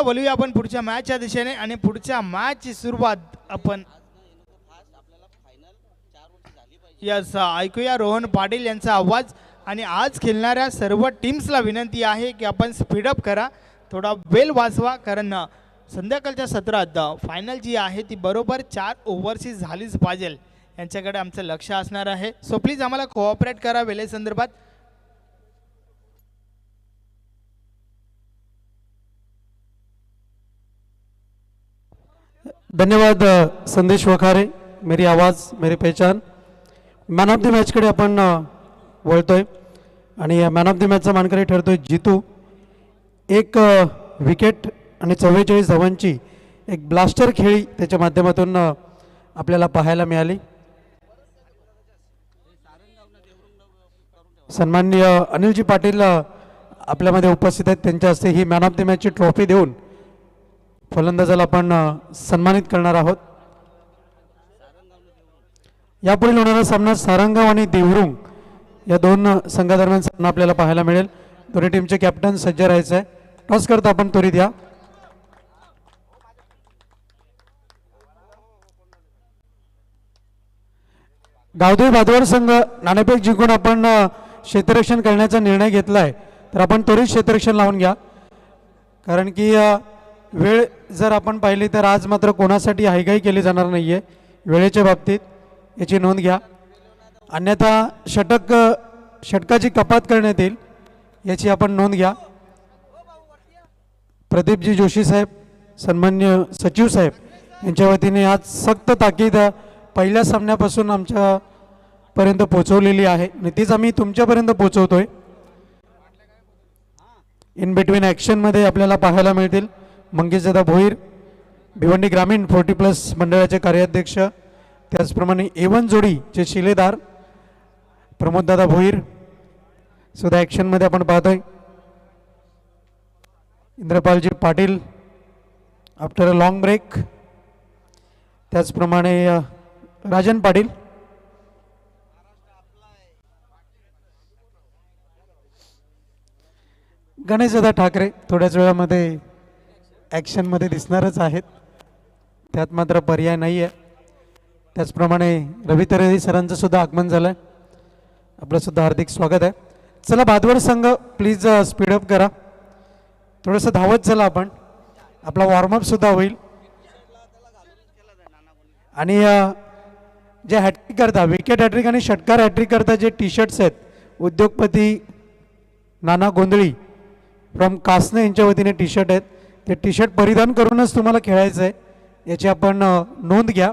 चला बोलूया आपण पुढच्या मॅचच्या दिशेने आणि पुढच्या मॅचची सुरुवात आपण यस ऐकूया रोहन पाटील यांचा आवाज. आणि आज खेळणाऱ्या सर्व टीम्सला विनंती आहे की आपण स्पीडअप करा, थोडा वेळ वाचवा, कारण संध्याकाळच्या सत्रात फायनल जी आहे ती बरोबर 4 ओव्हरची झालीच पाहिजे, यांच्याकडे आमचं लक्ष असणार आहे. सो प्लीज आम्हाला कोऑपरेट करा वेळेसंदर्भात. धन्यवाद संदेश वखारे. मेरी आवाज़ मेरी पहचान. मॅन ऑफ द मॅचकडे आपण वळतोय आणि मॅन ऑफ द मॅचचा मानकरी ठरतोय जितू. एक विकेट आणि 44 धावांची एक ब्लास्टर खेळी त्याच्या माध्यमातून आपल्याला पाहायला मिळाली. सन्माननीय अनिलजी पाटील आपल्यामध्ये उपस्थित आहेत, त्यांच्या हस्ते he man of the मॅचची trophy देऊन फलंदाजाला आपण सन्मानित करणार आहोत. यापुढील होणारा सामना सारंगाव आणि देवरुंग या दोन संघादरम्यान सामना आपल्याला पाहायला मिळेल. दोन्ही टीमचे कॅप्टन सज्ज राहायचं आहे. टॉस करता आपण त्वरित या. गावदेवी भादवड संघ नाणेफेक जिंकून आपण क्षेत्ररक्षण करण्याचा निर्णय घेतला आहे, तर आपण त्वरित क्षेत्ररक्षण लावून घ्या, कारण की वेळ जर आपण पाहिली तर आज मात्र कोणासाठी हायगाई केली जाणार नाही आहे वेळेच्या बाबतीत, याची नोंद घ्या. अन्यथा षटकाची कपात करण्यात येईल, याची आपण नोंद घ्या. प्रदीपजी जोशी साहेब, सन्मान्य सचिव साहेब यांच्या वतीने आज सक्त ताकीद पहिल्या सामन्यापासून आमच्यापर्यंत पोहोचवलेली आहे आणि तीच आम्ही तुमच्यापर्यंत पोहोचवतोय. इन बिटवीन ॲक्शनमध्ये आपल्याला पाहायला मिळतील मंगेशदादा भोईर, भिवंडी ग्रामीण 40+ मंडळाचे कार्याध्यक्ष, त्याचप्रमाणे A1 जोडीचे शिलेदार प्रमोददादा भोईर सुद्धा ॲक्शनमध्ये आपण पाहतोय. Indrapalji Patil after a long break, त्याचप्रमाणे राजन पाटील, गणेशदादा ठाकरे थोड्याच वेळामध्ये ॲक्शनमध्ये दिसणारच आहेत, त्यात मात्र पर्याय नाही आहे. त्याचप्रमाणे रवी तरेदी सरांचं सुद्धा आगमन झालं आहे, आपलं सुद्धा हार्दिक स्वागत आहे. चला भादवड संघ प्लीज स्पीडअप करा, थोडंसं धावत चला, आपण आपला वॉर्मअपसुद्धा होईल. आणि जे हॅट्रिक करता, विकेट हॅट्रिक आणि षटकार हॅट्रिक करता जे टी शर्ट्स आहेत, उद्योगपती नाना गोंधळी फ्रॉम कासने यांच्या वतीने टी शर्ट आहेत, ते टी शर्ट परिधान करूनच तुम्हाला खेळायचं आहे, याची आपण नोंद घ्या.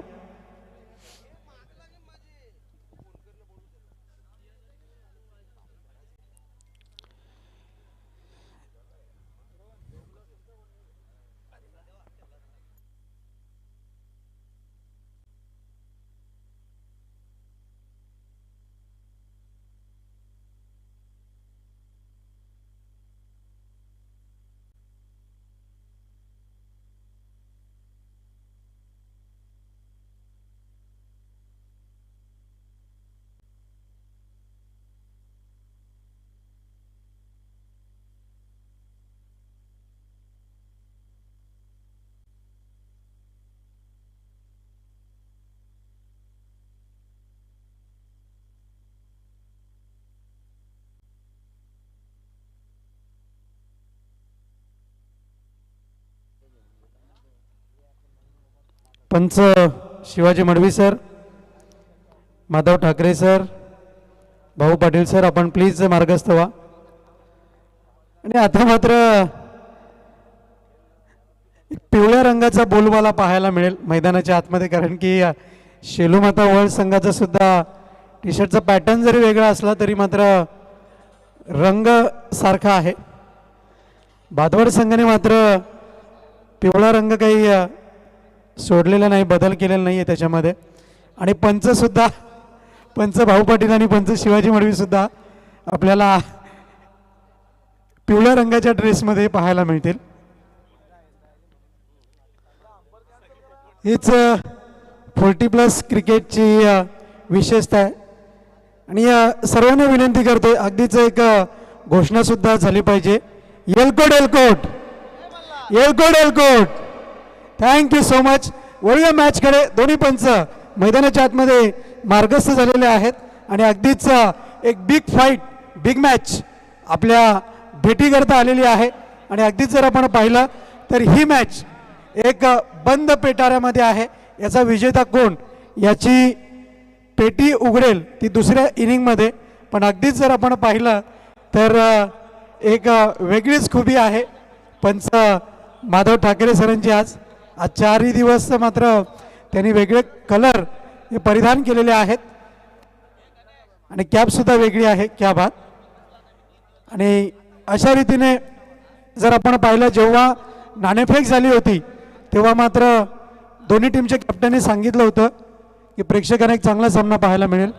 पंच शिवाजी मडवी सर, माधव ठाकरे सर, भाऊ पाटील सर, आपण प्लीज मार्गस्थ व्हा. आणि आता मात्र पिवळ्या रंगाचा बोलबाला पाहायला मिळेल मैदानाच्या आतमध्ये, कारण की शेलूमाता वर्ल्ड संघाचा सुद्धा टी शर्टचा पॅटर्न जरी वेगळा असला तरी मात्र रंग सारखा आहे. भादवड संघाने मात्र पिवळा रंग काही सोडलेला नाही, बदल केलेला नाही आहे त्याच्यामध्ये. आणि पंचसुद्धा, पंच भाऊ पाटील आणि पंच शिवाजी मडवीसुद्धा आपल्याला पिवळ्या रंगाच्या ड्रेसमध्ये पाहायला मिळतील. हीच 40+ क्रिकेटची विशेषता आहे. आणि सर्वांना विनंती करतोय, अगदीच एक घोषणासुद्धा झाली पाहिजे. Ellcot Ellcot Ellcot Ellcot. Thank you so much. वळूया मॅचकडे. दोन्ही पंच मैदानाच्या आतमध्ये मार्गस्थ झालेले आहेत आणि अगदीच एक बिग फाईट, बिग मॅच आपल्या भेटीकरता आलेली आहे. आणि अगदीच जर आपण पाहिलं तर ही मॅच एक बंद पेटाऱ्यामध्ये आहे. याचा विजेता कोण याची पेटी उघडेल ती दुसऱ्या इनिंगमध्ये. पण अगदीच जर आपण पाहिलं तर एक वेगळीच खूबी आहे पंच माधव ठाकरे सरांची. आज चारही दिवस मात्र त्यांनी वेगळे कलर हे परिधान केलेले आहेत आणि कॅपसुद्धा वेगळी आहे. क्या बात. आणि अशा रीतीने जर आपण पाहिलं जेव्हा नाणेफेक झाली होती तेव्हा मात्र दोन्ही टीमच्या कॅप्टनने सांगितलं होतं की प्रेक्षकांना एक चांगला सामना पाहायला मिळेल.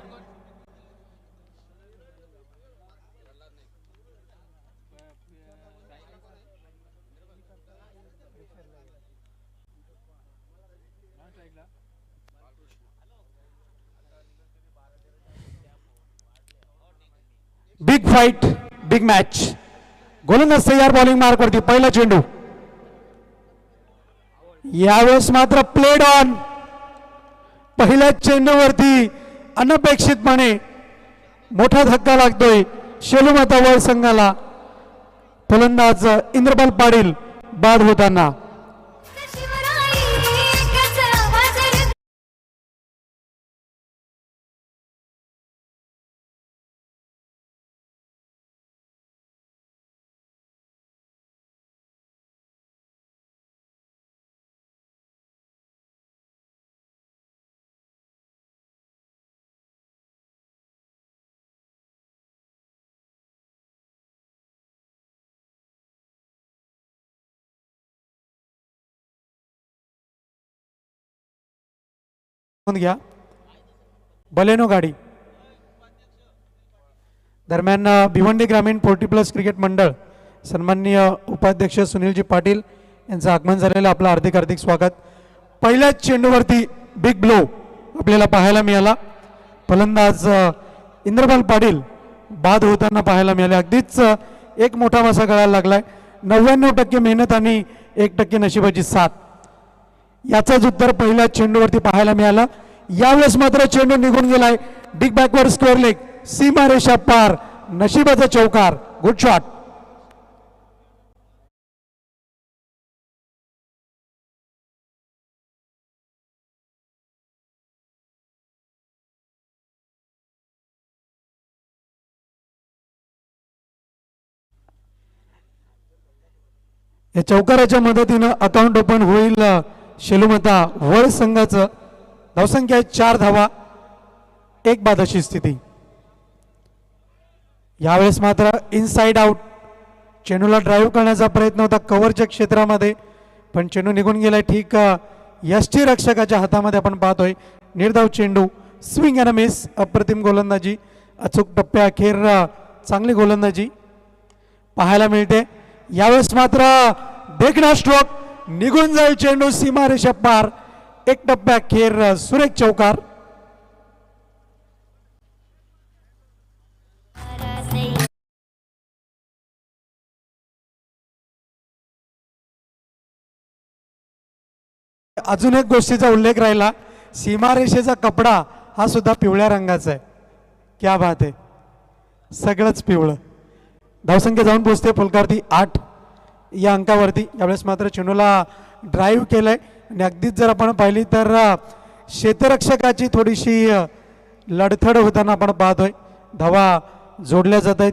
Big fight, big match. गोलंदाज तयार बॉलिंग मार्क वरती. पहिला चेंडू यावेळेस मात्र प्लेड ऑन. पहिल्या चेंडूवरती अनपेक्षितपणे मोठा धक्का लागतोय शेलूमाता वर्ल्ड संघाला. फलंदाज इंद्रपाल पाटील बाद होताना. घ्या बलेनो गाडी. दरम्यान भिवंडी ग्रामीण 40+ क्रिकेट मंडळ सन्माननीय उपाध्यक्ष सुनीलजी पाटील यांचं आगमन झालेलं. आपलं हार्दिक हार्दिक स्वागत. पहिल्याच चेंडूवरती बिग ब्लो आपल्याला पाहायला मिळाला. फलंदाज इंद्रपाल पाटील बाद होताना पाहायला मिळाले. अगदीच एक मोठा मासा गळायला लागलाय. 99% मेहनत आणि 1% नशिबाची साथ याचाच उत्तर पहिल्या चेंडूवरती पाहायला मिळालं. यावेळेस मात्र चेंडू निघून गेलाय. बिग बॅकवर स्क्वेअर लेग, सीमा रेषा पार, नशिबाचा चौकार. Good shot. या चौकाराच्या मदतीनं अकाउंट ओपन होईल शेलूमता वर्ल्ड संघाचं. धावसंख्या आहे 4 धावा, 1 बाद अशी स्थिती. यावेळेस मात्र इनसाइड आउट. चेंडूला ड्राईव्ह करण्याचा प्रयत्न होता कव्हरच्या क्षेत्रामध्ये पण चेंडू निघून गेलाय. ठीक यष्टी रक्षकाच्या हातामध्ये आपण पाहतोय. निर्धाव चेंडू, स्विंग अँड मिस. अप्रतिम गोलंदाजी, अचूक टप्प्या अखेर चांगली गोलंदाजी पाहायला मिळते. यावेळेस मात्र देखणा स्ट्रोक, निघून जाईल चेंडू सीमारेषा पार. 1 टप्प्या अखेर सुरेख चौकार. अजून एक गोष्टीचा उल्लेख राहिला. सीमारेषेचा कपडा हा सुद्धा पिवळ्या रंगाचा आहे. क्या बात आहे. सगळंच पिवळं. धावसंख्या जाऊन पोहोचते फुलकारती 8 या अंकावरती. यावेळेस मात्र चेंडूला ड्राईव्ह केलंय आणि अगदीच जर आपण पाहिली तर क्षेत्ररक्षकाची थोडीशी लडथड होताना आपण पाहतोय. धावा जोडल्या जात आहेत.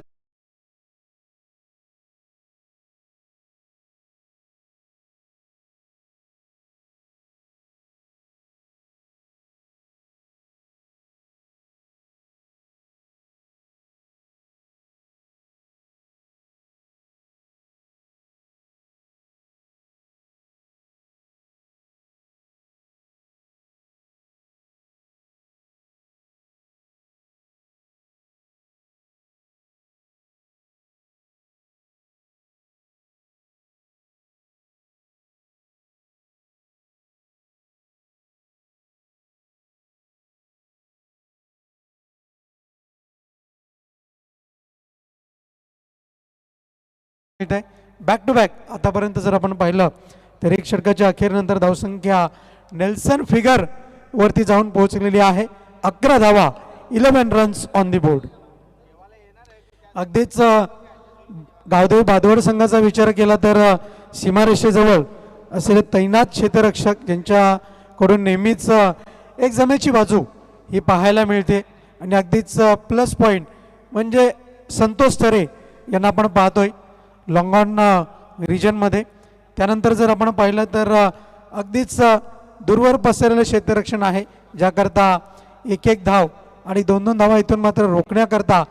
बॅक टू बॅक आतापर्यंत जर आपण पाहिलं तर एक षटकाच्या अखेरनंतर धावसंख्या नेल्सन फिगर वरती जाऊन पोहोचलेली आहे. 11 धावा, 11 रन्स ऑन दी बोर्ड. अगदीच गावदेवी बादवड संघाचा विचार केला तर सीमारेषेजवळ असलेले तैनात क्षेत्ररक्षक ज्यांच्याकडून नेहमीच एक जमेची बाजू ही पाहायला मिळते आणि अगदीच प्लस पॉईंट म्हणजे संतोष तरे यांना आपण पाहतोय लॉंगॉन रिजनमध्ये. त्यानंतर जर आपण पाहिलं तर अगदीच दूरवर पसरलेलं क्षेत्ररक्षण आहे ज्याकरता एक एक धाव आणि 2-2 धावा इथून मात्र रोखण्याकरता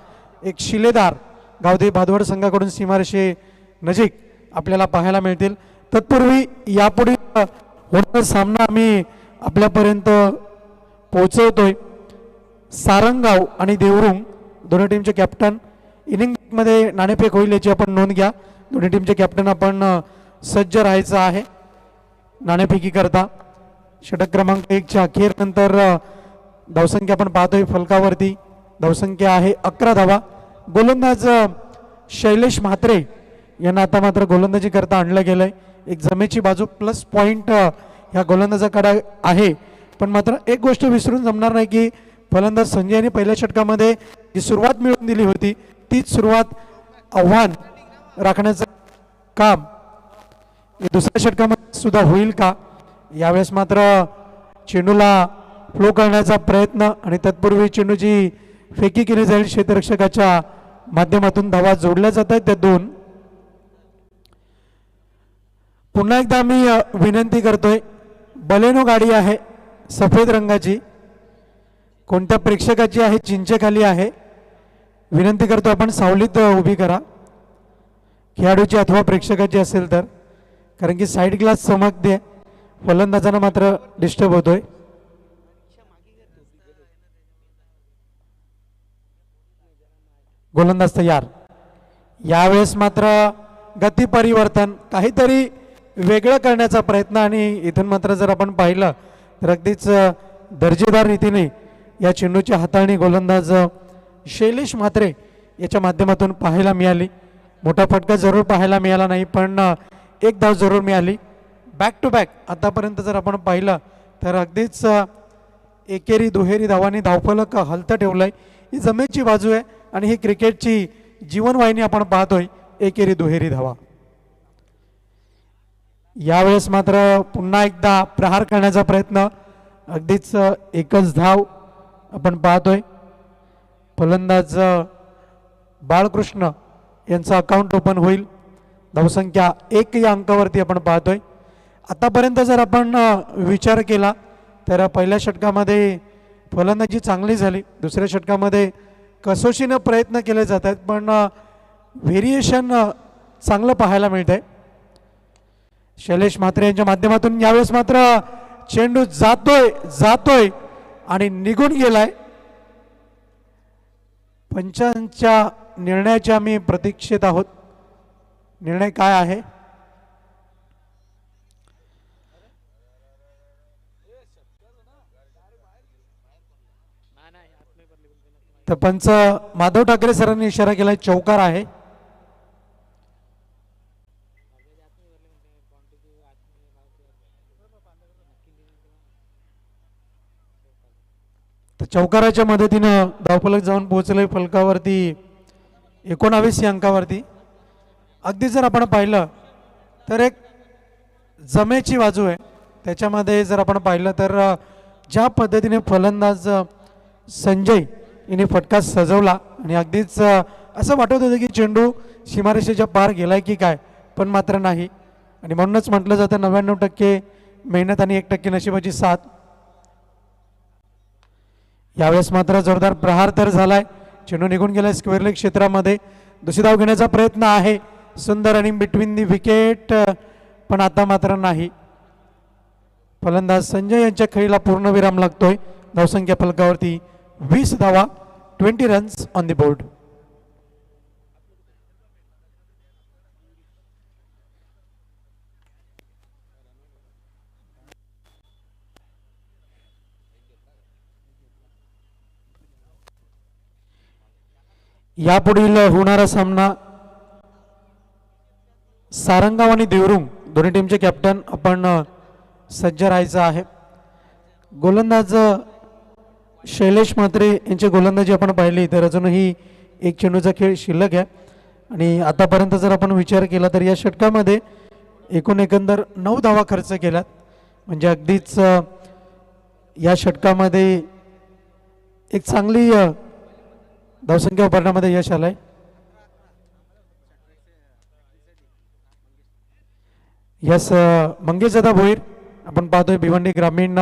एक शिलेदार गावदेवी भादवड संघाकडून सीमारेषे नजीक आपल्याला पाहायला मिळतील. तत्पूर्वी यापुढील होणारा सामना आम्ही आपल्यापर्यंत पोहोचवतोय. सारंगाव आणि देवरुंग दोन्ही टीमचे कॅप्टन इनिंगमध्ये नाणेफेक होईल याची आपण नोंद घ्या. दोन्ही टीमचे कॅप्टन आपण सज्ज राहायचं आहे नाणेफेकी करता. षटक क्रमांक 1च्या अखेरनंतर धावसंख्या आपण पाहतोय फलकावरती. धावसंख्या आहे 11 धावा. गोलंदाज शैलेश म्हात्रे यांना आता मात्र गोलंदाजी करता आणलं गेलंय. एक जमेची बाजू प्लस पॉईंट ह्या गोलंदाजाकडे आहे. पण मात्र एक गोष्ट विसरून जमणार नाही की फलंदाज संजय यांनी पहिल्या षटकामध्ये जी सुरुवात मिळवून दिली होती तीच सुरुवात आव्हान राखण्याचं काम दुसऱ्या षटकामध्ये सुद्धा होईल का. यावेळेस मात्र चेंडूला फ्लो करण्याचा प्रयत्न आणि तत्पूर्वी चेंडूची फेकी केली जाईल. क्षेत्ररक्षकाच्या माध्यमातून धावा जोडल्या जात आहेत त्या 2. पुन्हा एकदा मी विनंती करतोय बलेनो गाडी आहे सफेद रंगाची. कोणत्या प्रेक्षकाची आहे चिंचेखाली आहे. विनंती करतो आपण सावलीत उभी करा खेळाडूची अथवा प्रेक्षकाची असेल तर, कारण की साईड ग्लास चमकते फलंदाजांना मात्र डिस्टर्ब होतोय. गोलंदाज तयार. यावेळेस मात्र गती परिवर्तन काहीतरी वेगळं करण्याचा प्रयत्न आणि इथून मात्र जर आपण पाहिलं तर अगदीच दर्जेदार रीतीने या चेंडूची हाताळणी गोलंदाज शैलेश म्हात्रे याच्या माध्यमातून पाहायला मिळाली. मोठा फटका जरूर पाहायला मिळाला नाही पण एक धाव जरूर मिळाली. बॅक टू बॅक आतापर्यंत जर आपण पाहिलं तर अगदीच एकेरी दुहेरी धावांनी धावफलक हलतं ठेवलंय. ही जमेची बाजू आहे आणि ही क्रिकेटची जीवनवाहिनी आपण पाहतोय एकेरी दुहेरी धावा. यावेळेस मात्र पुन्हा एकदा प्रहार करण्याचा प्रयत्न अगदीच एकच धाव आपण पाहतोय. फलंदाज बाळकृष्ण यांचा अकाउंट ओपन होईल. धावसंख्या 1 या अंकावरती आपण पाहतोय. आतापर्यंत जर आपण विचार केला तर पहिल्या षटकामध्ये फलंदाजी चांगली झाली. दुसऱ्या षटकामध्ये कसोशीनं प्रयत्न केले जात आहेत पण व्हेरिएशन चांगलं पाहायला मिळतंय. शैलेश म्हात्रे यांच्या माध्यमातून यावेळेस मात्र चेंडू जातोय आणि निघून गेलाय. पंचांच्या निर्णयाच्या आम्ही प्रतीक्षेत आहोत. निर्णय काय आहे. तर पंच माधव ठाकरे सरांनी इशारा केलाय चौकार आहे. तर चौकाराच्या मदतीनं धावफलक जाऊन पोहोचले फलकावरती 19 या अंकावरती. अगदी जर आपण पाहिलं तर एक जमेची बाजू आहे त्याच्यामध्ये जर आपण पाहिलं तर ज्या पद्धतीने फलंदाज संजय यांनी फटका सजवला आणि अगदीच असं वाटत होतं की चेंडू सीमारेषेच्या पार गेलाय की काय पण मात्र नाही. आणि म्हणूनच म्हटलं जातं 99% मेहनत आणि 1% नशिबाची साथ. यावेळेस मात्र जोरदार प्रहार तर झालाय. चेंडू निघून गेलाय स्क्वेअर लेग क्षेत्रामध्ये. दुसरी धाव घेण्याचा प्रयत्न आहे. सुंदर रनिंग बिटवीन दी विकेट पण आता मात्र नाही. फलंदाज संजय यांच्या खेळीला पूर्णविराम लागतोय. धावसंख्या फलकावरती 20 धावा, 20 रन्स ऑन दी बोर्ड. यापुढील होणारा सामना सारंगाव आणि देवरुंग दोन्ही टीमचे कॅप्टन आपण सज्ज राहायचं आहे. गोलंदाज शैलेश म्हात्रे यांची गोलंदाजी आपण पाहिली तर अजूनही एक चेंडूचा खेळ शिल्लक आहे आणि आतापर्यंत जर आपण विचार केला तर या षटकामध्ये एकंदर 9 धावा खर्च केल्यात. म्हणजे अगदीच या षटकामध्ये एक चांगली धावसंख्या उभारण्यामध्ये यश आलंय. यस मंगेशदादा भोईर आपण पाहतोय भिवंडी ग्रामीण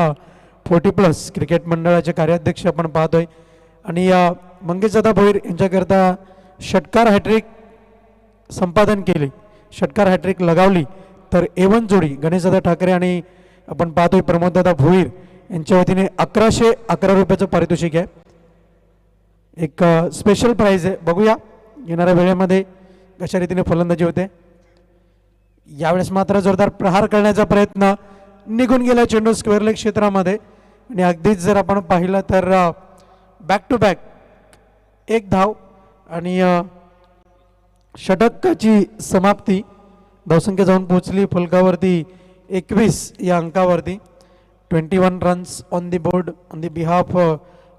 40+ क्रिकेट मंडळाचे कार्याध्यक्ष आपण पाहतोय आणि मंगेशदादा भोईर यांच्याकरता षटकार हॅट्रिक संपादन केले, षटकार हॅट्रिक लगावली तर A1 जोडी गणेशदादा ठाकरे आणि आपण पाहतोय प्रमोददादा भोईर यांच्या वतीने 1111 रुपयाचं पारितोषिक आहे. एक स्पेशल प्राइज आहे. बघूया येणाऱ्या वेळेमध्ये कशा रीतीने फलंदाजी होते. यावेळेस मात्र जोरदार प्रहार करण्याचा प्रयत्न निघून गेला चेंडू स्क्वेअर लेग क्षेत्रामध्ये आणि अगदीच जर आपण पाहिलं तर बॅक टू बॅक एक धाव आणि षटकाची समाप्ती. धावसंख्या जाऊन पोहोचली फलकावरती 21 या अंकावरती. 21 runs on the board on the behalf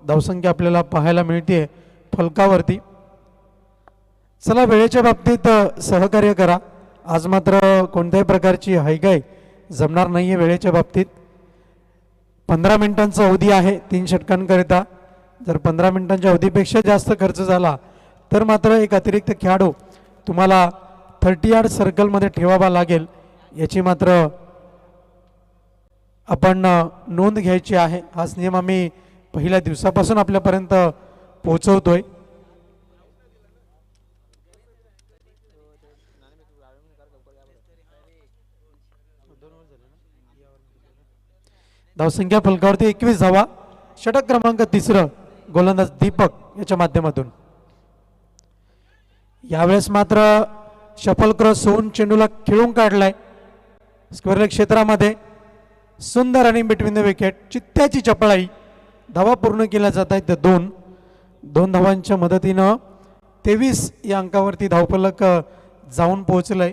धावसंख्या आपल्याला पाहायला मिळते फलकावरती. चला वेळेच्या बाबतीत सहकार्य करा. आज मात्र कोणत्याही प्रकारची हायगाय जमणार नाही आहे. वेळेच्या बाबतीत 15 मिनिटांचा अवधी आहे 3 षटकांकरिता. जर 15 मिनिटांच्या अवधीपेक्षा जास्त खर्च झाला तर मात्र एक अतिरिक्त खेळाडू तुम्हाला 30 यार्ड सर्कलमध्ये ठेवावा लागेल. याची मात्र आपण नोंद घ्यायची आहे. हाच नियम आम्ही पहिल्या दिवसापासून आपल्यापर्यंत पोहोचवतोय. धावसंख्या फलकावरती 21 धावा. षटक क्रमांक 3 गोलंदाज दीपक याच्या माध्यमातून. यावेळेस मात्र शफल क्रॉस होऊन चेंडूला खेळून काढलाय स्क्वेअर लेग क्षेत्रामध्ये. सुंदर रनिंग बिटवीन द विकेट. चित्त्याची चपळाई. धावा पूर्ण केल्या जात आहेत 2 धावांच्या मदतीनं 23 या अंकावरती धावफलक जाऊन पोहोचलंय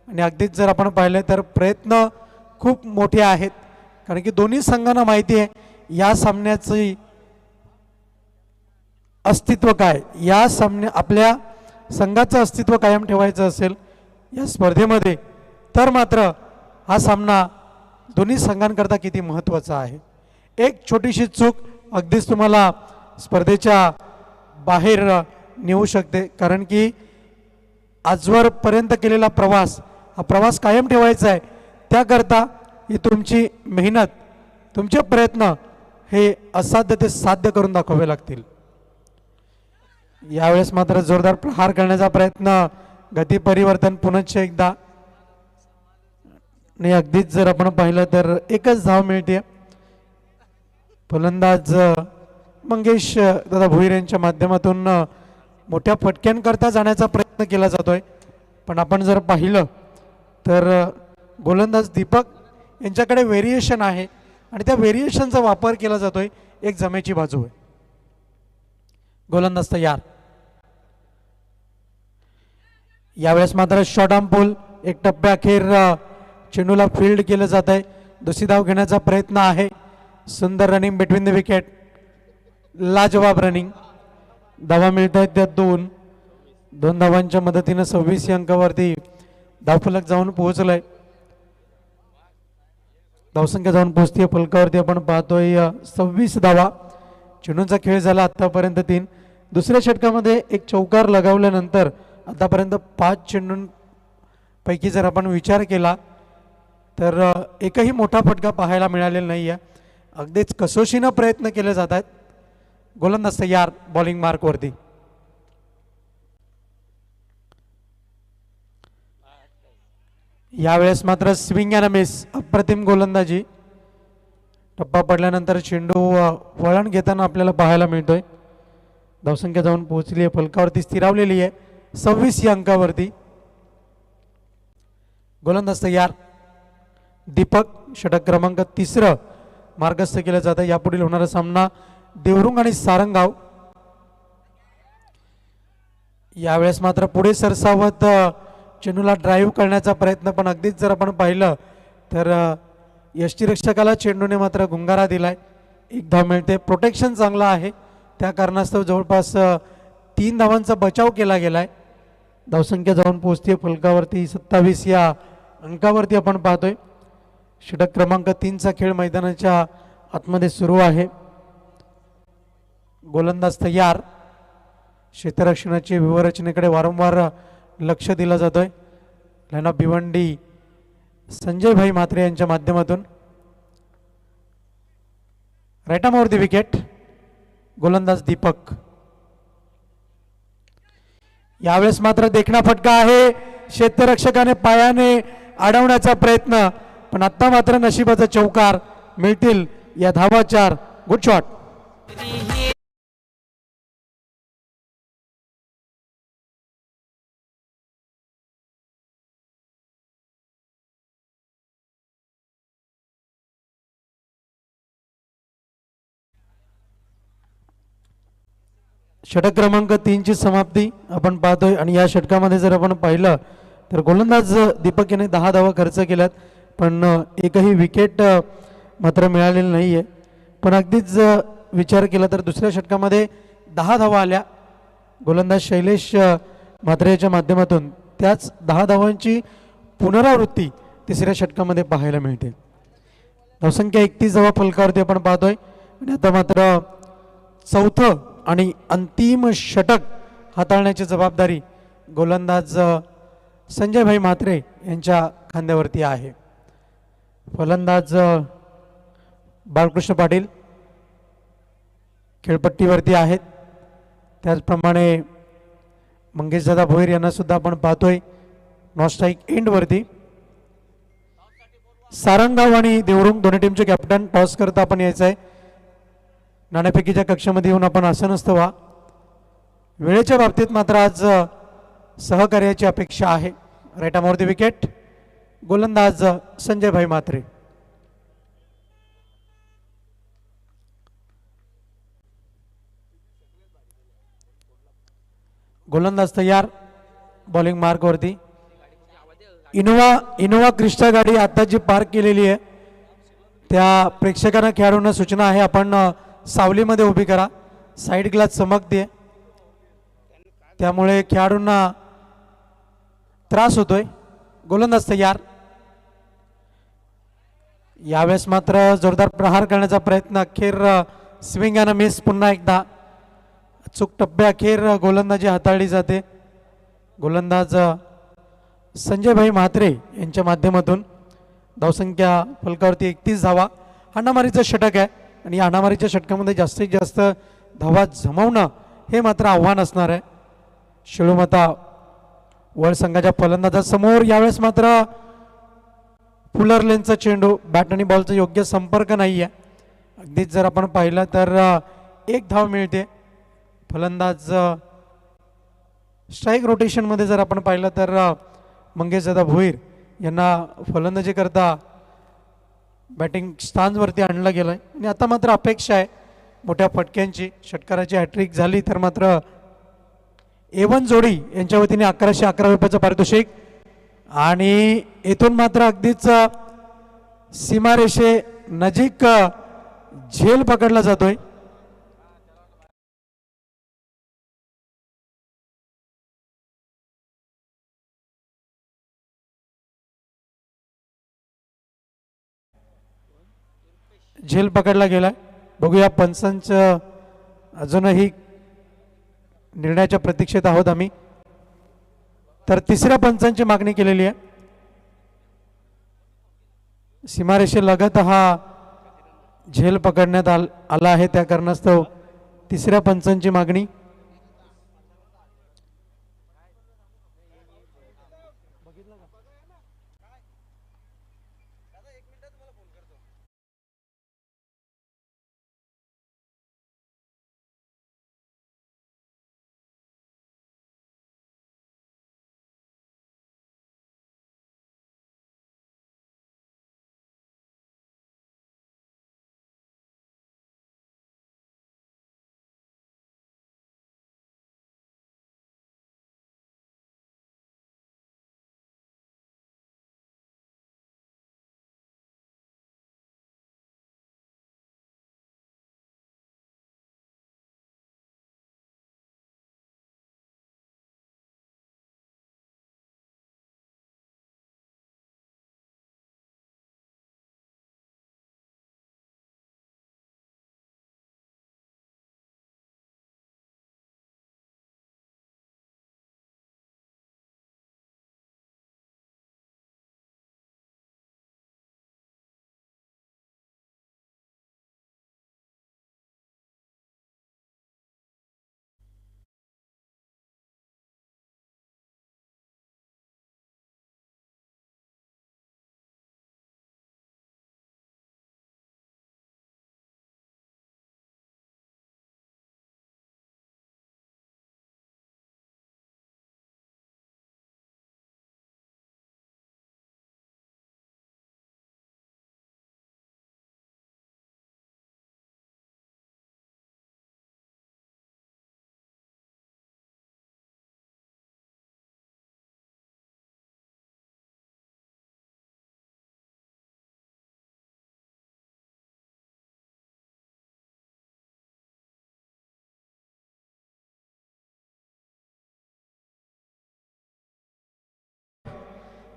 आणि अगदीच जर आपण पाहिलं तर प्रयत्न खूप मोठे आहेत कारण की दोन्ही संघांना माहिती आहे या सामन्याचं अस्तित्व काय. या आपल्या संघाचं अस्तित्व कायम ठेवायचं असेल या स्पर्धेमध्ये तर मात्र हा सामना दोन्ही संघांकरता किती महत्त्वाचा आहे. एक छोटीशी चूक अगदीच तुम्हाला स्पर्धेच्या बाहेर नेऊ शकते कारण की आजवरपर्यंत केलेला प्रवास हा प्रवास कायम ठेवायचा आहे. त्याकरता ही तुमची मेहनत तुमचे प्रयत्न हे असाध्य ते साध्य करून दाखवावे लागतील. यावेळेस मात्र जोरदार प्रहार करण्याचा प्रयत्न. गती परिवर्तन पुनश्च एकदा आणि अगदीच जर आपण पाहिलं तर एकच धाव मिळते. फलंदाज मंगेश दादा भोईर यांच्या माध्यमातून मोठ्या फटक्यांकरता जाण्याचा प्रयत्न केला जातोय पण आपण जर पाहिलं तर गोलंदाज दीपक यांच्याकडे व्हेरिएशन आहे आणि त्या व्हेरिएशनचा वापर केला जातोय. एक जमेची बाजू आहे. गोलंदाज तयार. यावेळेस मात्र शॉर्ट आर्म पुल. एक टप्प्याअखेर चेंडूला फील्ड केलं जात आहे. दुसरी धाव घेण्याचा प्रयत्न आहे. सुंदर रनिंग बिटवीन द विकेट. लाजवाब रनिंग. धावा मिळत आहेत त्या 2 धावांच्या मदतीनं 26 अंकावरती धावफलक जाऊन पोहोचलाय. धावसंख्या जाऊन पोहोचते फलकावरती आपण पाहतोय 26 धावा. चेंडूंचा खेळ झाला आतापर्यंत 3. दुसऱ्या षटकामध्ये एक चौकार लगावल्यानंतर आतापर्यंत 5 चेंडूंपैकी जर आपण विचार केला तर एकही मोठा फटका पाहायला मिळालेला नाही आहे. अगदीच कसोशीनं प्रयत्न केले जात आहेत. गोलंदाज तयार बॉलिंग मार्कवरती. यावेळेस मात्र स्विंग अँड मिस. अप्रतिम गोलंदाजी. टप्पा पडल्यानंतर चेंडू वळण घेताना आपल्याला पाहायला मिळतोय. धावसंख्या जाऊन पोहोचली आहे फलकावरती स्थिरावलेली आहे 26 या अंकावरती. गोलंदाज तयार दीपक. षटक क्रमांक 3 मार्गस्थ केलं जातं. यापुढील होणारा सामना देवरुंग आणि सारंगाव. यावेळेस मात्र पुढे सरसावत चेंडूला ड्राईव्ह करण्याचा प्रयत्न, पण अगदीच जर आपण पाहिलं तर यष्टीरक्षकाला चेंडूने मात्र गुंगारा दिलाय. एक धाव मिळते. प्रोटेक्शन चांगलं आहे त्या कारणास्तव जवळपास 3 धावांचा बचाव केला गेलाय. धावसंख्या जाऊन पोहोचते फलकावरती 27 या अंकावरती आपण पाहतोय. षटक क्रमांक 3चा खेळ मैदानाच्या आतमध्ये सुरू आहे. गोलंदाज तयार. क्षेत्ररक्षणाची व्यूहरचनेकडे वारंवार लक्ष दिलं जातोय. लाईनअप भिवंडी संजय भाई म्हात्रे यांच्या माध्यमातून. राईटामावरती विकेट. गोलंदाज दीपक. यावेळेस मात्र देखणा फटका आहे. क्षेत्ररक्षकाने पायाने अडवण्याचा प्रयत्न, पण आता मात्र नशिबाचा चौकार. मिळतील या धावा 4. Good shot. षटक क्रमांक 3ची समाप्ती आपण पाहतोय आणि या षटकामध्ये जर आपण पाहिलं तर गोलंदाज दीपक याने 10 धावा खर्च केल्यात, पण एकही विकेट मात्र मिळालेली नाही आहे. पण अगदीच विचार केला तर दुसऱ्या षटकामध्ये 10 धावा आल्या गोलंदाज शैलेश म्हात्रेच्या माध्यमातून. त्याच 10 धावांची पुनरावृत्ती तिसऱ्या षटकामध्ये पाहायला मिळते. धावसंख्या 31 धावा फलकावरती आपण पाहतोय आणि आता मात्र चौथं आणि अंतिम षटक हाताळण्याची जबाबदारी गोलंदाज संजय भाई म्हात्रे यांच्या खांद्यावरती आहे. फलंदाज बाळकृष्ण पाटील खेळपट्टीवरती आहेत. त्याचप्रमाणे मंगेशदादा भोईर यांना सुद्धा आपण पाहतोय नॉन स्ट्राईक एंडवरती. सारंगाव आणि देवरुंग दोन्ही टीमचे कॅप्टन टॉस करता आपण यायचं आहे. नाणेफेकीच्या कक्षामध्ये येऊन आपण आसनस्थ व्हा. वेळेच्या बाबतीत मात्र आज सहकार्याची अपेक्षा आहे. राईटामावरती विकेट. गोलंदाज संजय भाई म्हात्रे. गोलंदाज तयार. बॉलिंग मार्कवरती. इनोवा क्रिस्टा गाडी आता जी पार्क केलेली आहे त्या प्रेक्षकांना खेळाडूंना सूचना आहे आपण सावलीमध्ये उभी करा. साईड ग्लास चमकते त्यामुळे खेळाडूंना त्रास होतोय. गोलंदाज तयार. यावेळेस मात्र जोरदार प्रहार करण्याचा प्रयत्न. अखेर स्विंग अँड मिस. पुन्हा एकदा चूक टप्प्या अखेर गोलंदाजी हाताळली जाते. गोलंदाज संजय भाई म्हात्रे यांच्या माध्यमातून. धावसंख्या फलकावरती 31 धावा. हाणामारीचं षटक आहे आणि या हाणामारीच्या षटकामध्ये जास्तीत जास्त धावा जमवणं हे मात्र आव्हान असणार आहे. शेळूमता वर्ल्ड संघाच्या फलंदाजासमोर. यावेळेस मात्र फुलर लेनचा चेंडू. बॅट आणि बॉलचा योग्य संपर्क नाही आहे. अगदीच जर आपण पाहिलं तर 1 धाव मिळते. फलंदाज स्ट्राईक रोटेशनमध्ये जर आपण पाहिलं तर मंगेशदादा भोईर यांना फलंदाजी करता बॅटिंग स्थानवरती आणलं गेलं आहे आणि आता मात्र अपेक्षा आहे मोठ्या फटक्यांची. षटकाराची हॅट्रिक झाली तर मात्र A1 जोडी यांच्या वतीने 1111 रुपयाचं पारितोषिक. आणि येथून मात्र अगदीच सीमारेषे नजीक झेल पकडला जातोय. झेल पकडला गेला. बघूया पंचांचं अजूनही निर्णयाच्या प्रतीक्षेत आहोत आम्ही. तर तिसऱ्या पंचांची मागणी केलेली आहे. सीमारेषेलगत हा झेल पकडण्यात आला आहे त्या कारणास्तव तिसऱ्या पंचांची मागणी.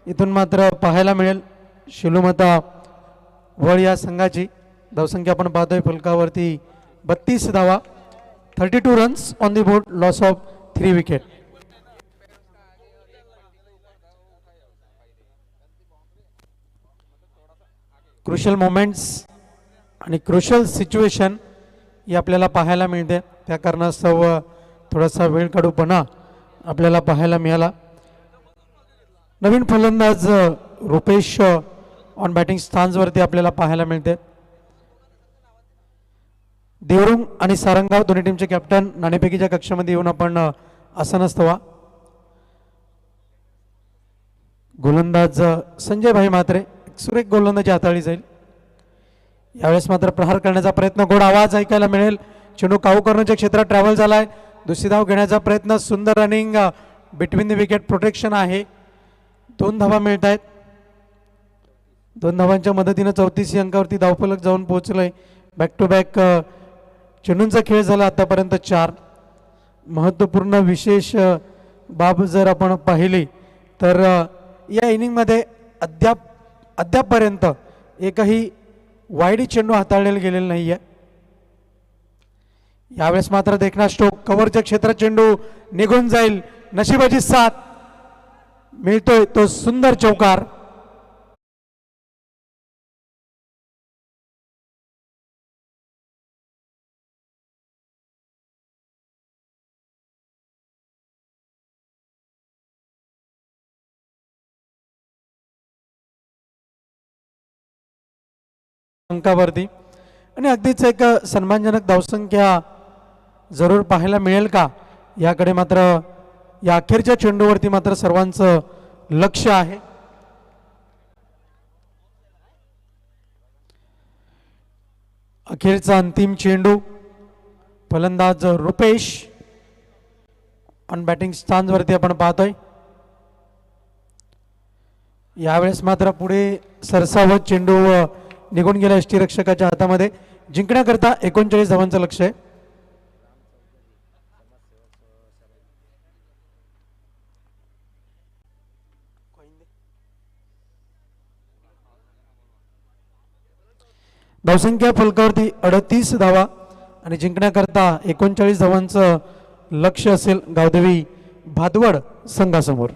इथून मात्र पाहायला मिळेल शेलूमता वळ या संघाची धावसंख्या आपण पाहतोय फलकावरती 32 धावा, 32 runs on the board, loss of 3 wicket. Crucial moments आणि क्रुशल सिच्युएशन ही आपल्याला पाहायला मिळते. त्या कारणास्तव थोडासा वेळ काढूपणा आपल्याला पाहायला मिळाला. नवीन फलंदाज रुपेश ऑन बॅटिंग स्थानवरती आपल्याला पाहायला मिळते. देवरुंग आणि सारंगाव दोन्ही टीमचे कॅप्टन नाणेफेकीच्या कक्षामध्ये येऊन आपण आसन असतवा. गोलंदाज संजय भाई मात्रे, सुरेख गोलंदाजी हाताळली जाईल. यावेळेस मात्र प्रहार करण्याचा प्रयत्न, गोड आवाज ऐकायला मिळेल. चेंडू काऊ करण्याच्या क्षेत्रात ट्रॅव्हल झालाय. दुसरी धाव घेण्याचा प्रयत्न, सुंदर running between the wicket, protection आहे. 2 धावा मिळत आहेत. 2 धावांच्या मदतीनं 34 अंकावरती धावफलक जाऊन पोहोचलंय. बॅक टू बॅक चेंडूंचा खेळ झाला आतापर्यंत 4. महत्त्वपूर्ण विशेष बाब जर आपण पाहिली तर या इनिंगमध्ये अद्यापपर्यंत एकही वाईड चेंडू हाताळलेला गेलेला नाही आहे. यावेळेस मात्र देखना स्ट्रोक, कव्हरच्या क्षेत्रात चेंडू निघून जाईल. नशिबाची साथ, मिळतोय तो सुंदर चौकार. अंकावरती आणि अगदीच एक सन्मानजनक धावसंख्या जरूर पाहायला मिळेल का याकडे मात्र या अखेरच्या चेंडूवरती मात्र सर्वांचं लक्ष आहे. अखेरचा अंतिम चेंडू, फलंदाज रुपेश ऑन बॅटिंग स्थानवरती आपण पाहतोय. यावेळेस मात्र पुढे सरसावत चेंडू निघून गेला यष्टीरक्षकाच्या हातामध्ये. जिंकण्याकरता 39 धावांचं लक्ष आहे. धावसंख्या फलकावरती 38 धावा आणि जिंकण्याकरता 39 धावांचं लक्ष असेल गावदेवी भादवड संघासमोर.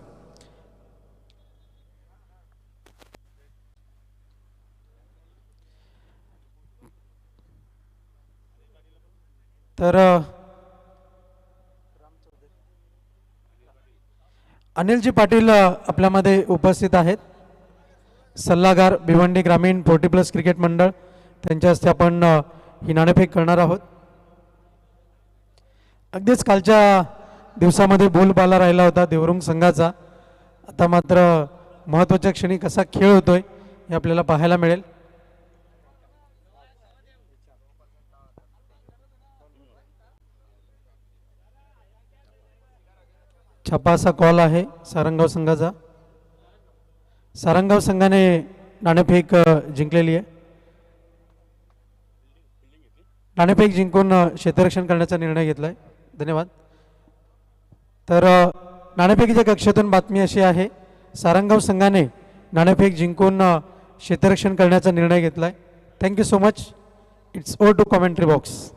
तर अनिलजी पाटील आपल्यामध्ये उपस्थित आहेत, सल्लागार भिवंडी ग्रामीण 40+ क्रिकेट मंडळ. त्यांच्या हस्ते आपण ही नाणेफेक करणार आहोत. अगदीच कालच्या दिवसामध्ये बोलबाला राहिला होता देवरुंग संघाचा. आता मात्र महत्त्वाच्या क्षणी कसा खेळ होतोय हे आपल्याला पाहायला मिळेल. छापा असा कॉल आहे सारंगाव संघाचा. सारंगाव संघाने नाणेफेक जिंकलेली आहे. नाणेफेक जिंकून क्षेत्ररक्षण करण्याचा निर्णय घेतलाय. धन्यवाद. तर नाणेफेकीच्या कक्षातून बातमी अशी आहे, सारंगाव संघाने नाणेफेक जिंकून क्षेत्ररक्षण करण्याचा निर्णय घेतलाय. Thank you so much. It's over to commentary box.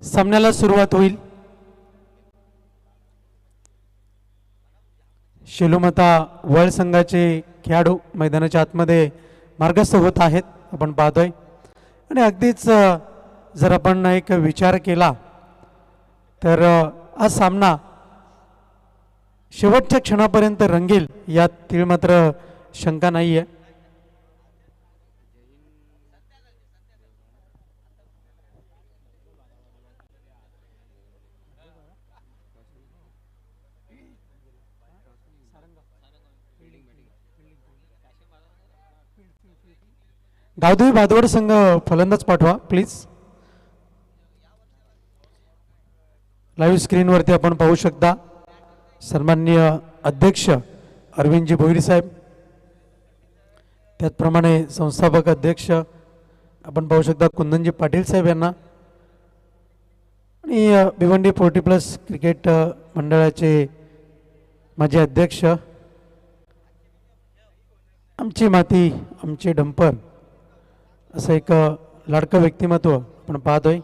सामन्याला सुरुवात होईल. शेलूमता वळ संघाचे खेळाडू मैदानाच्या आतमध्ये मार्गस्थ होत आहेत आपण पाहतोय. आणि अगदीच जर आपण एक विचार केला तर हा सामना शेवटच्या क्षणापर्यंत रंगेल यात मात्र शंका नाही आहे. गावदेवी भादवड संघ फलंदाज पाठवा प्लीज. लाईव्ह स्क्रीनवरती आपण पाहू शकता सन्माननीय अध्यक्ष अरविंदजी भोईर साहेब, त्याचप्रमाणे संस्थापक अध्यक्ष आपण पाहू शकता कुंदनजी पाटील साहेब यांना, आणि भिवंडी 40+ क्रिकेट मंडळाचे माजी अध्यक्ष, आमची माती आमचे डंपर असं एक लाडकं व्यक्तिमत्व आपण पाहतोय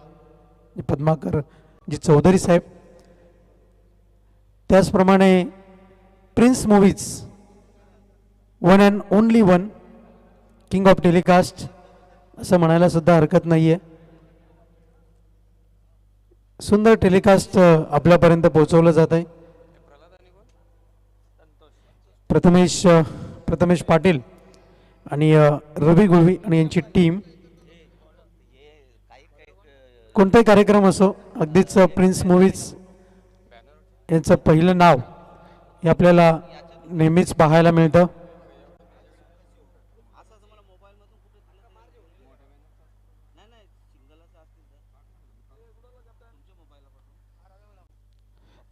पद्माकर जी चौधरी साहेब. त्याचप्रमाणे prince movies one and only one king of telecast असं म्हणायला सुद्धा हरकत नाही आहे. सुंदर टेलिकास्ट आपल्यापर्यंत पोहोचवलं जात आहे. प्रथमेश पाटील आणि रवी गुळवी आणि यांची टीम, कोणताही कार्यक्रम असो अगदीच प्रिन्स मूवीज यांचं पहिलं नाव हे आपल्याला नेहमीच पाहायला मिळतं.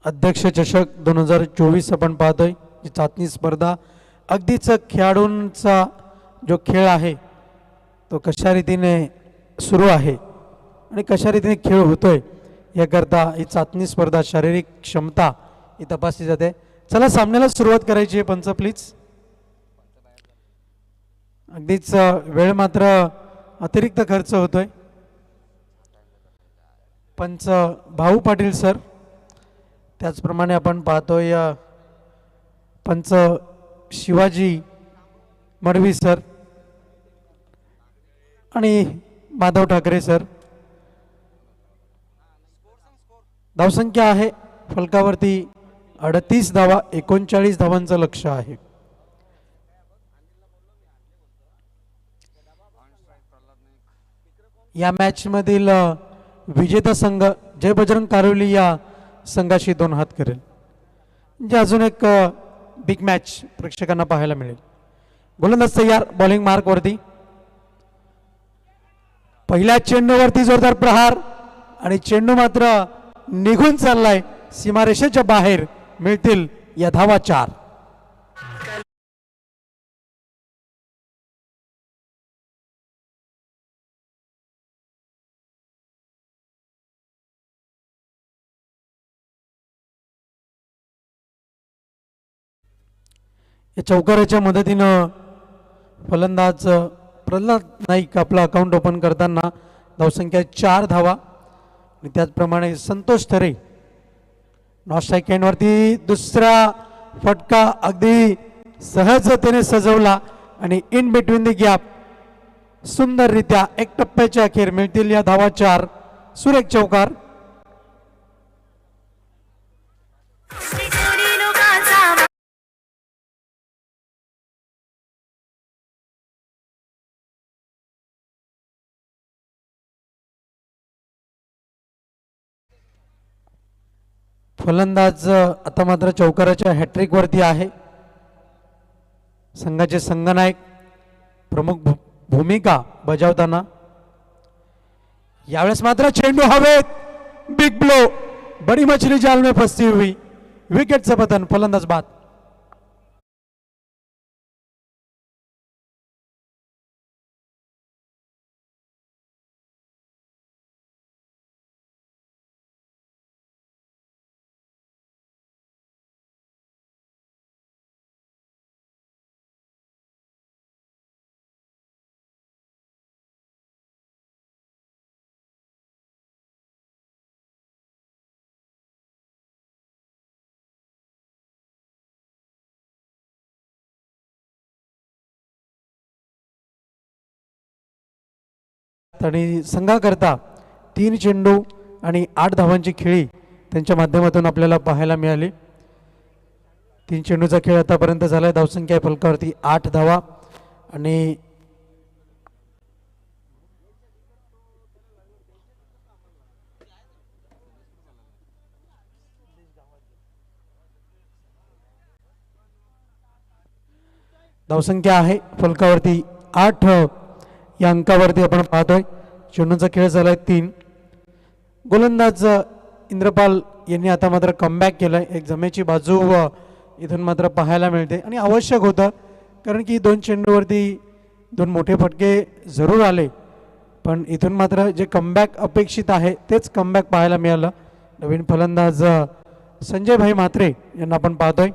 अध्यक्ष चषक 2024 आपण पाहतोय. ही चाचणी स्पर्धा अगदीच खेळाडूंचा जो खेळ आहे तो कशा रीतीने सुरू आहे आणि कशा रीतीने खेळ होतोय याकरता ही चाचणी स्पर्धा शारीरिक क्षमता ही तपासली जाते. चला सामन्याला सुरुवात करायची आहे पंच प्लीज. अगदीच वेळ मात्र अतिरिक्त खर्च होतोय. पंच भाऊ पाटील सर, त्याचप्रमाणे आपण पाहतोय पंच शिवाजी मडवी सर आणि माधव ठाकरे सर. धावसंख्या आहे फलकावरती 38 धावा, 39 धावांचं लक्ष आहे. या मॅच मधील विजेता संघ जय बजरंग कारोली या संघाशी 2 हात करेल. म्हणजे अजून एक बिग मॅच प्रेक्षकांना पाहायला मिळेल. गोलंदाज तयार, बॉलिंग मार्क वरती. पहिल्या चेंडूवरती जोरदार प्रहार आणि चेंडू मात्र निघून चाललाय सीमारेषेच्या बाहेर. मिळतील या धावा 4. या चौकाराच्या मदतीनं फलंदाज प्रल्हाद नाईक आपला अकाउंट ओपन करताना धावसंख्या 4 धावा. आणि त्याचप्रमाणे संतोष थरे नॉट स्ट्राईक एंडवरती दुसरा फटका अगदी सहजतेने सजवला आणि इन बिटवीन द गॅप सुंदररित्या एक टप्प्याच्या अखेर मिळतील या धावा 4. सुरेख चौकार. फलंदाज आता मात्र चौकाराच्या हॅट्रिक वरती आहे. संघाचे संघनायक प्रमुख भूमिका बजावताना यावेळेस मात्र चेंडू हवेत. बिग ब्लो, बड़ी मछली जाल में फंसी हुई. विकेटचं पतन, फलंदाज बाद. आणि संघाकरता 3 चेंडू आणि 8 धावांची खेळी त्यांच्या माध्यमातून आपल्याला पाहायला मिळाली. 3 चेंडूचा खेळ आतापर्यंत झाला आहे. धावसंख्या आहे फलकावरती 8 धावा आणि धावसंख्या आहे फलकावरती 8 या अंकावरती आपण पाहतोय. चेंडूचा खेळ झाला आहे 3. गोलंदाज इंद्रपाल यांनी आता मात्र कमबॅक केलं आहे. एक जमेची बाजू इथून मात्र पाहायला मिळते आणि आवश्यक होतं, कारण की 2 चेंडूवरती 2 मोठे फटके जरूर आले, पण इथून मात्र जे कमबॅक अपेक्षित आहे तेच कमबॅक पाहायला मिळालं. नवीन फलंदाज संजय भाई म्हात्रे यांना आपण पाहतोय.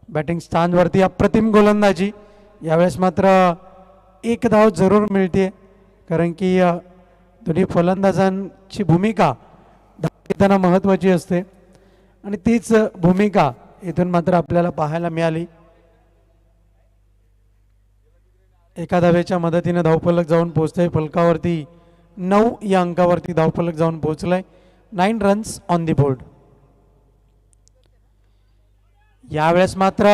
बॅटिंग स्थानवरती अप्रतिम गोलंदाजी. यावेळेस मात्र 1 धाव जरूर मिळते, कारण की दोन्ही फलंदाजांची भूमिका धावताना महत्त्वाची असते आणि तीच भूमिका इथून मात्र आपल्याला पाहायला मिळाली. एका धावेच्या मदतीने धावफलक जाऊन पोहोचतंय फलकावरती 9 या अंकावरती धावफलक जाऊन पोहोचलाय. 9 रन्स ऑन दी बोर्ड. यावेळेस मात्र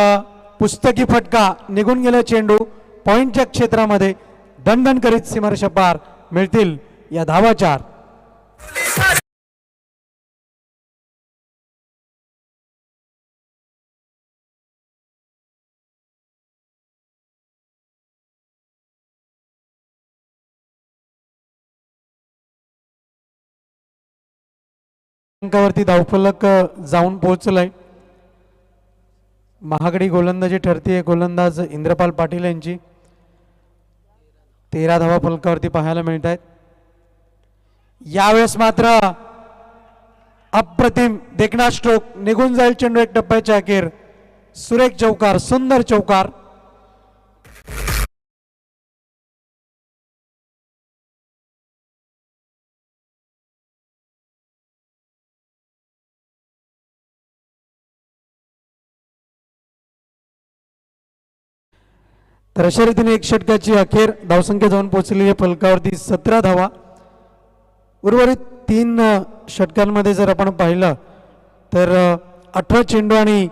पुस्तकी फटका निघून गेला. चेंडू पॉइंटच्या क्षेत्रामध्ये दणदण करीत सीमारेषा पार. मिळतील या धावा 4. अंकावरती धावफलक जाऊन पोहोचलाय. महागडी गोलंदाजी ठरते गोलंदाज इंद्रपाल पाटील यांची. 13 धावा फलकावरती पाहायला मिळत आहेत. यावेळेस मात्र अप्रतिम देखणा स्ट्रोक निघून जाईल. चेंडू एक टप्प्याच्या अखेर. सुरेख चौकार, सुंदर चौकार. तर अशा रीतीने 1 षटकाची अखेर. धावसंख्या जाऊन पोहोचलेली आहे फलकावरती 17 धावा. उर्वरित 3 षटकांमध्ये जर आपण पाहिलं तर 18 चेंडू आणि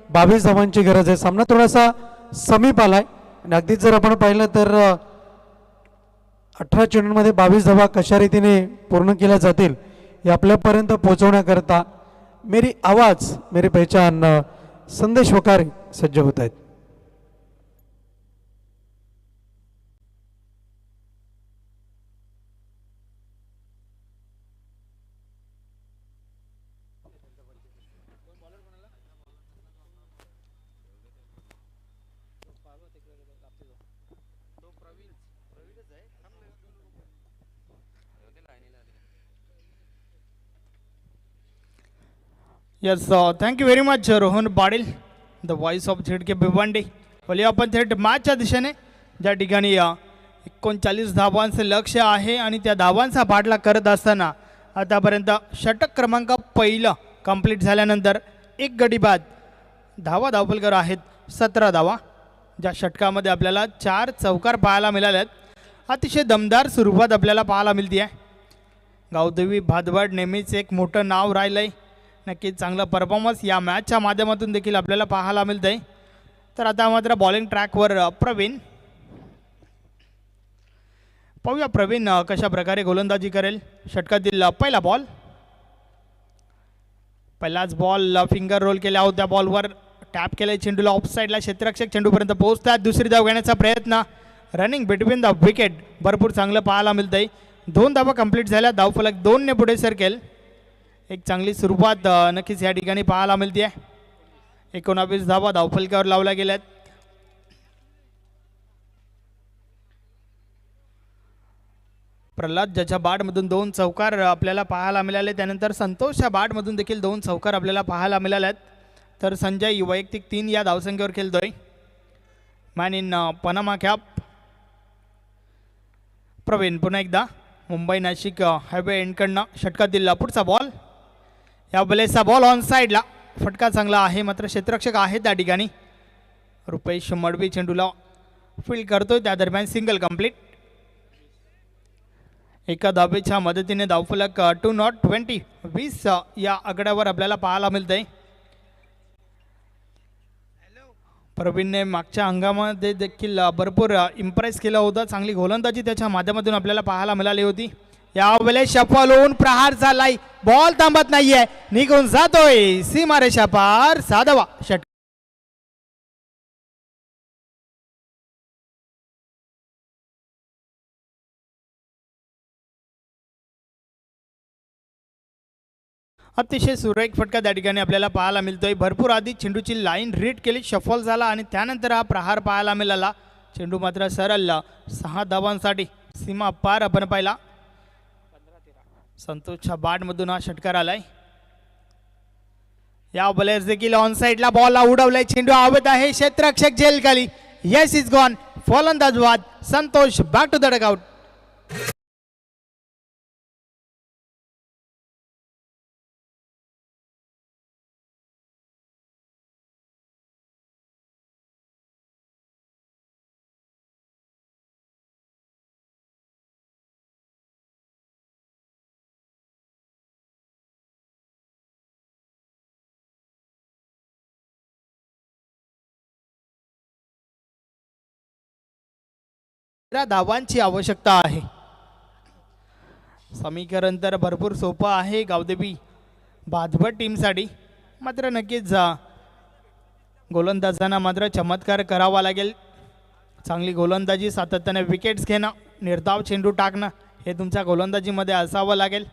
22 धावांची गरज आहे. सामना थोडासा समीप आलाय आणि अगदीच जर आपण पाहिलं तर 18 चेंडूंमध्ये 22 धावा कशा रीतीने पूर्ण केल्या जातील हे आपल्यापर्यंत पोहोचवण्याकरता मेरी आवाज मेरी पहचान संदेश वकारे सज्ज होत आहेत. Yes thank you very much Rohan Patil, the voice of ZK Bhiwandi. बोलूया आपण थेट मॅचच्या दिशेने, ज्या ठिकाणी 39 धावांचं लक्ष आहे आणि त्या धावांचा पाठलाग करत असताना आतापर्यंत षटक क्रमांक पहिलं कंप्लीट झाल्यानंतर 1 गडी बाद. धावफलकर आहेत 17 धावा. ज्या षटकामध्ये आपल्याला 4 चौकार पाहायला मिळाल्यात. अतिशय दमदार सुरुवात आपल्याला पाहायला मिळते आहे. गावदेवी भादवड नेहमीच एक मोठं नाव राहिलं आहे. नक्कीच चांगला परफॉर्मन्स या मॅचच्या माध्यमातून देखील आपल्याला पाहायला मिळतं आहे. तर आता मात्र बॉलिंग ट्रॅकवर प्रवीण. पाहूया प्रवीण कशा प्रकारे गोलंदाजी करेल. षटकातील पहिला बॉल. पहिलाच बॉल फिंगर रोल केल्या होत्या बॉलवर टॅप केलं चेंडूला ऑफ साईडला. क्षेत्ररक्षक चेंडूपर्यंत पोहोचतात. दुसरी धाव घेण्याचा प्रयत्न. रनिंग बिटवीन द विकेट भरपूर चांगलं पाहायला मिळतं आहे. 2 धावा कंप्लीट झाल्या. धावफलक 2ने पुढे सरकेल. एक चांगली सुरुवात नक्कीच या ठिकाणी पाहायला मिळते आहे. 19 धावा धावफलकावर लावल्या गेल्यात. प्रल्हाद ज्याच्या बाटमधून 2 चौकार आपल्याला पाहायला मिळाले. त्यानंतर संतोषच्या बाटमधून देखील 2 चौकार आपल्याला पाहायला मिळाल्यात. तर संजय वैयक्तिक 3 या धावसंख्येवर खेळतोय. Man in Panama cap. Praveen पुन्हा एकदा मुंबई नाशिक हायवे एंडकडनं. षटकातील पुढचा बॉल. या बलेचा बॉल ऑन साईडला. फटका चांगला आहे, मात्र क्षेत्ररक्षक आहे त्या ठिकाणी. रुपेश मडवी चेंडूला फील्ड करतोय. त्या दरम्यान सिंगल कंप्लीट. एका धावेच्या मदतीने धावफलक 220 20 या आकड्यावर आपल्याला पाहायला मिळतंय. प्रवीणने मागच्या हंगामामध्ये देखील भरपूर इम्प्रेस केला होता. चांगली गोलंदाजी त्याच्या माध्यमातून आपल्याला पाहायला मिळाली होती. यावेळेस शफल होऊन प्रहार झालाय, बॉल थांबत नाहीये, निघून जातोय सीमारेषा पार, साधावा षटकार. अतिशय सुरेख फटका त्या ठिकाणी आपल्याला पाहायला मिळतोय. भरपूर आधी चेंडूची लाईन रीड केली, शफल झाला आणि त्यानंतर हा प्रहार पाहायला मिळाला. चेंडू मात्र सरळ 6 धावांसाठी सीमा पार आपण पाहिला. संतोषच्या बॅटमधून हा षटकार आलाय. या बॉलर्स देखील ऑन साईडला बॉलला उडवलाय, चेंडू आवत आहे क्षेत्ररक्षक जेल खाली. Yes is gone. फलंदाज बाद Santosh, back to the dugout. धावांची आवश्यकता आहे. समीकरण तर भरपूर सोपं आहे गावदेवी भादभट टीमसाठी, मात्र नक्कीच गोलंदाजांना मात्र चमत्कार करावा लागेल. चांगली गोलंदाजी, सातत्याने विकेट्स घेणं, निर्धाव चेंडू टाकणं हे तुमच्या गोलंदाजीमध्ये असावं लागेल.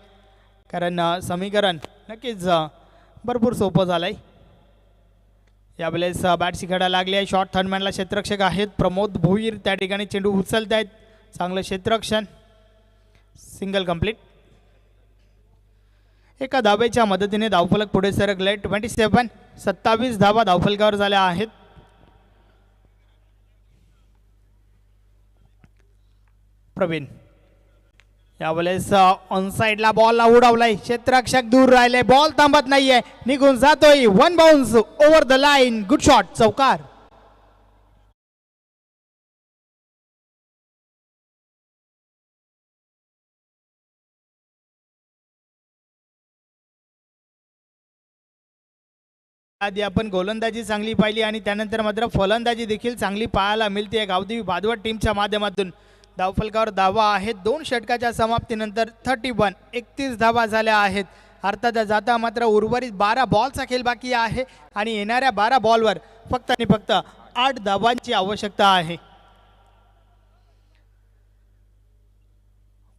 कारण समीकरण नक्कीच भरपूर सोपं झालं आहे. यावेळेस बॅटची घडा लागली आहे. शॉर्ट थर्डमॅनला क्षेत्ररक्षक आहेत प्रमोद भोईर, त्या ठिकाणी चेंडू उचलत आहेत. चांगलं क्षेत्ररक्षण, सिंगल कंप्लीट. एका धावेच्या मदतीने धावफलक पुढे सरकले. 27 धावा धावफलकावर झाल्या आहेत. प्रवीण यावेळेस ऑन साईडला बॉलला उडवलाय, क्षेत्ररक्षक दूर राहिले, बॉल थांबत नाहीये, निघून जातोय. 1 bounce over the line, good shot, चौकार. आधी आपण गोलंदाजी चांगली पाहिली आणि त्यानंतर मात्र फलंदाजी देखील चांगली पाहायला मिळते गावदेवी भादवड टीमच्या माध्यमातून. धावफलकावर धावा आहेत. 2 षटकाच्या समाप्तीनंतर 31 धावा झाल्या आहेत. अर्थात जाता मात्र उर्वरित 12 बॉलचा खेळ बाकी आहे आणि येणाऱ्या 12 बॉलवर फक्त आणि फक्त 8 धावांची आवश्यकता आहे.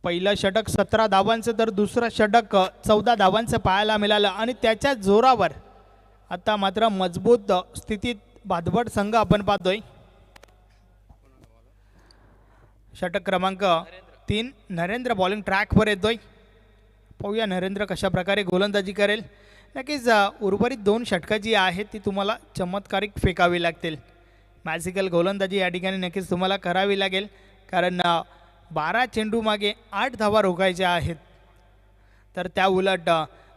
पहिलं षटक 17 धावांचं तर दुसरं षटक 14 धावांचं पाहायला मिळालं आणि त्याच्या जोरावर आता मात्र मजबूत स्थितीत भादभट संघ आपण पाहतोय. षटक क्रमांक 3 नरेंद्र बॉलिंग ट्रॅकवर येतोय. पाहूया नरेंद्र कशा प्रकारे गोलंदाजी करेल. नक्कीच उर्वरित 2 षटकं जी आहेत ती तुम्हाला चमत्कारिक फेकावी लागतील. मॅजिकल गोलंदाजी या ठिकाणी नक्कीच तुम्हाला करावी लागेल, कारण 12 चेंडू मागे 8 धावा रोखायच्या आहेत. तर त्या उलट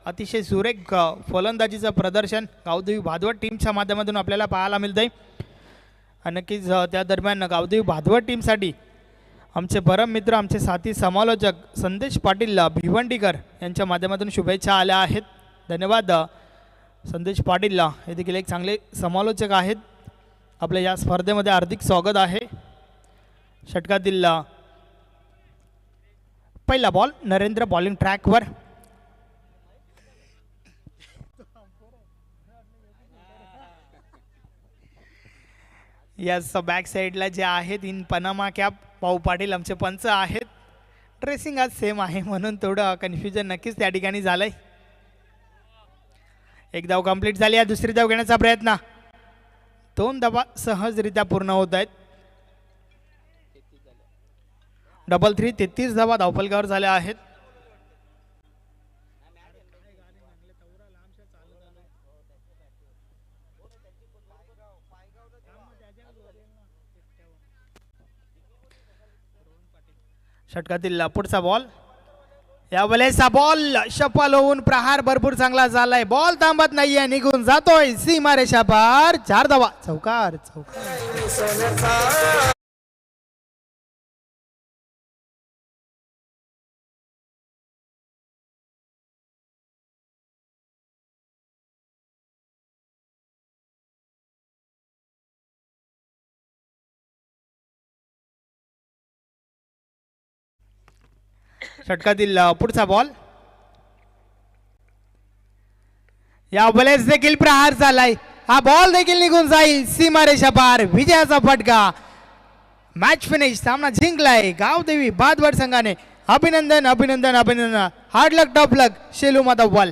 अतिशय सुरेख फलंदाजीचं प्रदर्शन गावदेवी भादवड टीमच्या माध्यमातून आपल्याला पाहायला मिळतंय. नक्कीच त्या दरम्यान गावदेवी भादवड टीमसाठी आमचे परम मित्र, आमचे साथी समालोचक संदेश पाटील भिवंडीकर यांच्या माध्यमातून शुभेच्छा आल्या आहेत. धन्यवाद संदेश पाटील, हे देखील एक चांगले समालोचक आहेत. आपल्या या स्पर्धेमध्ये हार्दिक स्वागत आहे. षटकातील पहिला बॉल नरेंद्र बॉलिंग ट्रॅकवर. यस, बॅक साईडला जे आहेत इन पनामा कॅप भाऊ पाटील आमचे पंच आहेत. ड्रेसिंग आज सेम आहे म्हणून थोडं कन्फ्युजन नक्कीच त्या ठिकाणी झालंय. एक धाव कंप्लीट झाली आहे. दुसरी धाव घेण्याचा प्रयत्न. 2 धावा सहजरित्या पूर्ण होत आहेत. डबल 3, 33 धावा धावफलकावर झाल्या आहेत. षटकातील पुढचा बॉल. यावेळेस बॉल शफल होऊन प्रहार भरपूर चांगला झालाय. बॉल थांबत नाहीये, निघून जातोय सीमारेषा पार. 4 धावा, चौकार चौकार. षटकातील पुढचा बॉल. या बॉलेस देखील प्रहार झालाय. हा बॉल देखील निघून जाईल सीमारेषा पार. विजयाचा फटका. Match finish. सामना जिंकलाय गावदेवी बादवड संघाने. अभिनंदन अभिनंदन अभिनंदन. हार्ड लक टॉप लक शेलू माता बॉल.